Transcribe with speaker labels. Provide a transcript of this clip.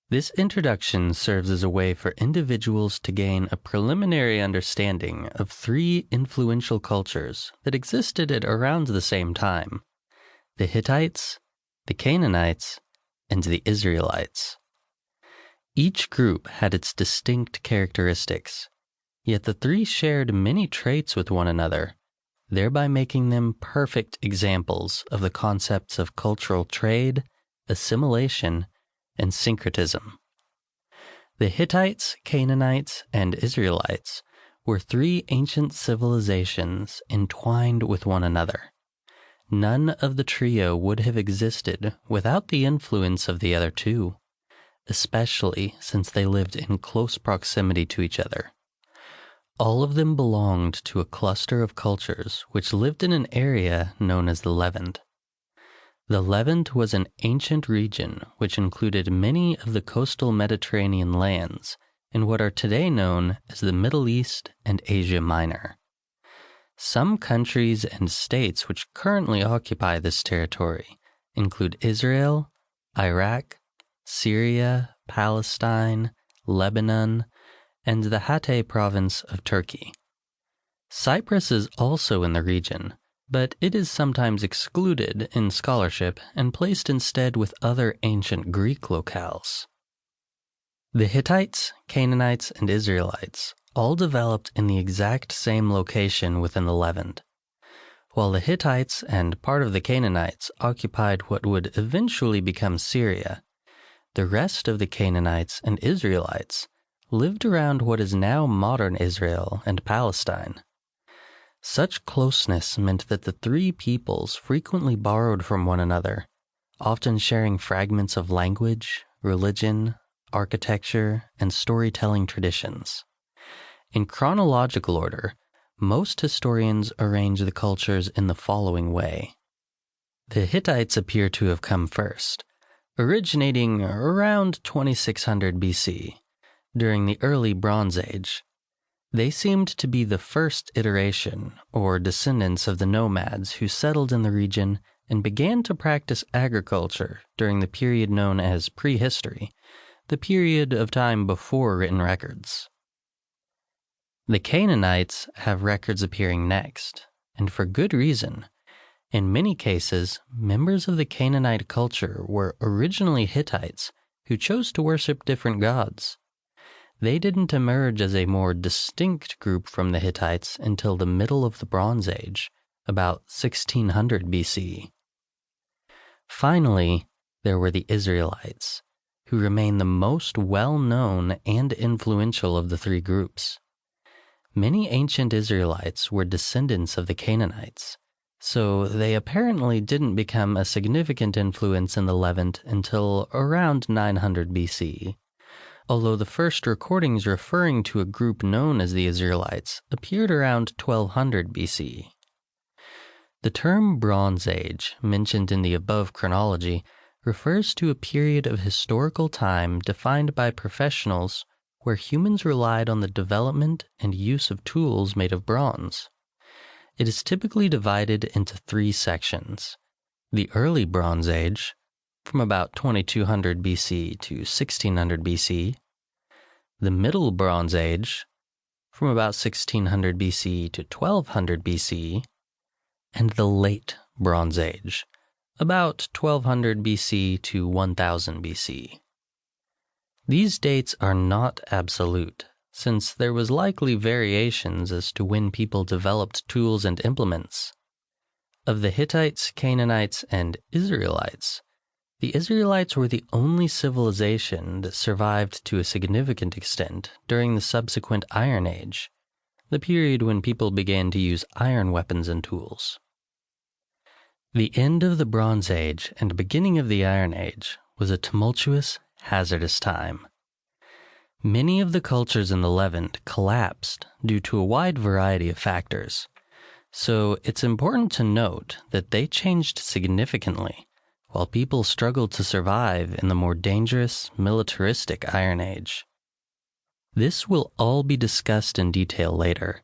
Speaker 1: This introduction serves as a way for individuals to gain a preliminary understanding of three influential cultures that existed at around the same time: the Hittites, the Canaanites, and the Israelites. Each group had its distinct characteristics, yet the three shared many traits with one another, thereby making them perfect examples of the concepts of cultural trade, assimilation, and syncretism. The Hittites, Canaanites, and Israelites were three ancient civilizations entwined with one another. None of the trio would have existed without the influence of the other two, especially since they lived in close proximity to each other. All of them belonged to a cluster of cultures which lived in an area known as the Levant. The Levant was an ancient region which included many of the coastal Mediterranean lands in what are today known as the Middle East and Asia Minor. Some countries and states which currently occupy this territory include Israel, Iraq, Syria, Palestine, Lebanon, and the Hatay province of Turkey. Cyprus is also in the region, but it is sometimes excluded in scholarship and placed instead with other ancient Greek locales. The Hittites, Canaanites, and Israelites all developed in the exact same location within the Levant. While the Hittites and part of the Canaanites occupied what would eventually become Syria, the rest of the Canaanites and Israelites lived around what is now modern Israel and Palestine. Such closeness meant that the three peoples frequently borrowed from one another, often sharing fragments of language, religion, architecture, and storytelling traditions. In chronological order, most historians arrange the cultures in the following way. The Hittites appear to have come first, originating around 2600 BC, during the early Bronze Age. They seemed to be the first iteration, or descendants of the nomads who settled in the region and began to practice agriculture during the period known as prehistory, the period of time before written records. The Canaanites have records appearing next, and for good reason. In many cases, members of the Canaanite culture were originally Hittites who chose to worship different gods. They didn't emerge as a more distinct group from the Hittites until the middle of the Bronze Age, about 1600 BC. Finally, there were the Israelites, who remain the most well-known and influential of the three groups. Many ancient Israelites were descendants of the Canaanites, so they apparently didn't become a significant influence in the Levant until around 900 BC, although the first recordings referring to a group known as the Israelites appeared around 1200 BC. The term Bronze Age, mentioned in the above chronology, refers to a period of historical time defined by professionals where humans relied on the development and use of tools made of bronze. It is typically divided into three sections: the early Bronze Age, from about 2200 BC to 1600 BC, the Middle Bronze Age, from about 1600 BC to 1200 BC, and the Late Bronze Age, about 1200 BC to 1000 BC. These dates are not absolute, since there was likely variations as to when people developed tools and implements. Of the Hittites, Canaanites, and Israelites, the Israelites were the only civilization that survived to a significant extent during the subsequent Iron Age, the period when people began to use iron weapons and tools. The end of the Bronze Age and beginning of the Iron Age was a tumultuous, hazardous time. Many of the cultures in the Levant collapsed due to a wide variety of factors, so it's important to note that they changed significantly while people struggled to survive in the more dangerous, militaristic Iron Age. This will all be discussed in detail later,